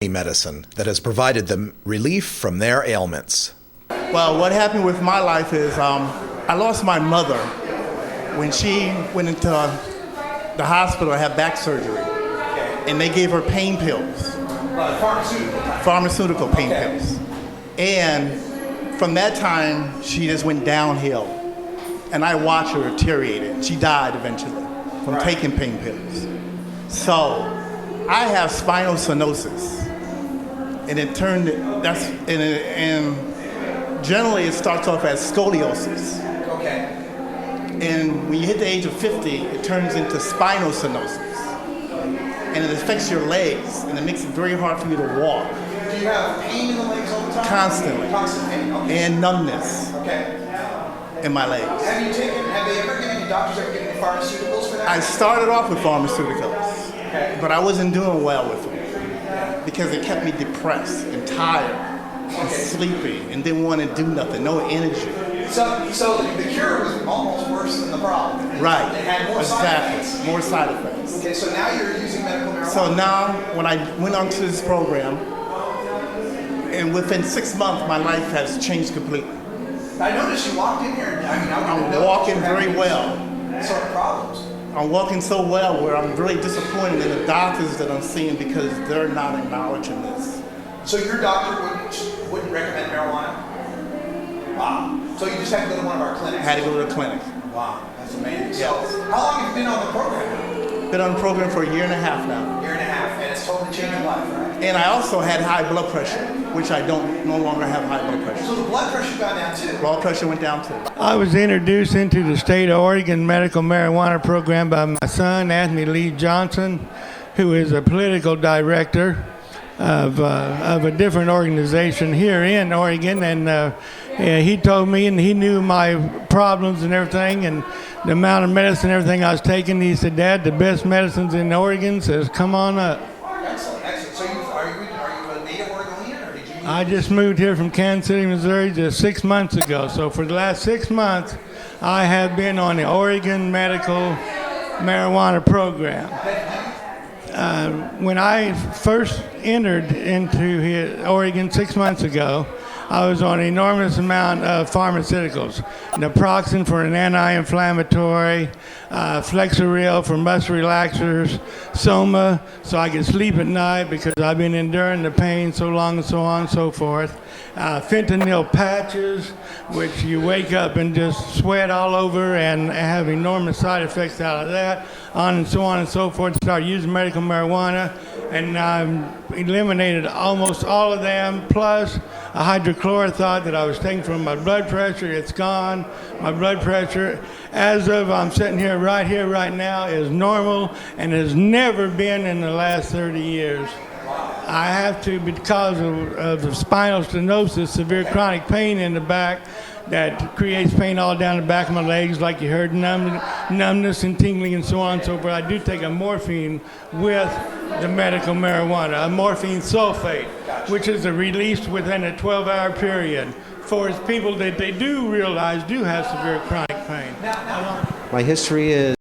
medicine that has provided them relief from their ailments. Well, what happened with my life is I lost my mother when she went into the hospital to have back surgery, and they gave her pain pills. Pharmaceutical pain pills. And from that time, she just went downhill. And I watched her deteriorate. She died eventually from taking pain pills. So I have spinal stenosis. And it turned, and generally it starts off as scoliosis. Okay. And when you hit the age of 50, it turns into spinal stenosis. And it affects your legs, and it makes it very hard for you to walk. Do you have pain in the legs all the time? Constantly. Constant pain, okay. And numbness in my legs. Have they ever given you, doctors ever given you pharmaceuticals for that? I started off with pharmaceuticals, but I wasn't doing well with them because it kept me depressed and tired and sleepy and didn't want to do nothing, no energy. So the cure was almost worse than the problem. Right. It had more side effects. More side effects. Okay, so now you're using medical marijuana. So now, when I went onto this program, and within 6 months, my life has changed completely. I noticed you walked in here. I'm walking very well. What sort of problems? I'm walking so well where I'm really disappointed in the doctors that I'm seeing because they're not acknowledging this. So your doctor wouldn't recommend marijuana? Wow. So you just had to go to one of our clinics? I had to go to the clinic. Wow, that's amazing. Yes. So how long have you been on the program? Been on the program for a year and a half now. Year and a half, and it's totally changed your life, right? And I also had high blood pressure, which I no longer have high blood pressure. So the blood pressure got down too? Blood pressure went down too. I was introduced into the state of Oregon medical marijuana program by my son, Anthony Lee Johnson, who is a political director of a different organization here in Oregon, and he told me, and he knew my problems and everything, and the amount of medicine and everything I was taking. He said, "Dad, the best medicines in Oregon." Says, "Come on up." Excellent, excellent. So are you a native Oregonian, or did you? I just moved here from Kansas City, Missouri, just 6 months ago. So for the last 6 months, I have been on the Oregon medical marijuana program. When I first entered into Oregon 6 months ago, I was on an enormous amount of pharmaceuticals. Naproxen for an anti-inflammatory, Flexeril for muscle relaxers, Soma so I could sleep at night because I've been enduring the pain so long and so on and so forth. Fentanyl patches, which you wake up and just sweat all over and have enormous side effects out of that, on and so forth. Started using medical marijuana, and eliminated almost all of them, plus a hydrochlorothought that I was taking from my blood pressure. It's gone. My blood pressure, as of I'm sitting here right now, is normal and has never been in the last 30 years. I have to, because of spinal stenosis, severe chronic pain in the back that creates pain all down the back of my legs, like you heard, numbness and tingling and so on and so forth. I do take a morphine with the medical marijuana, a morphine sulfate, which is released within a 12-hour period for people that they do realize do have severe chronic pain. My history is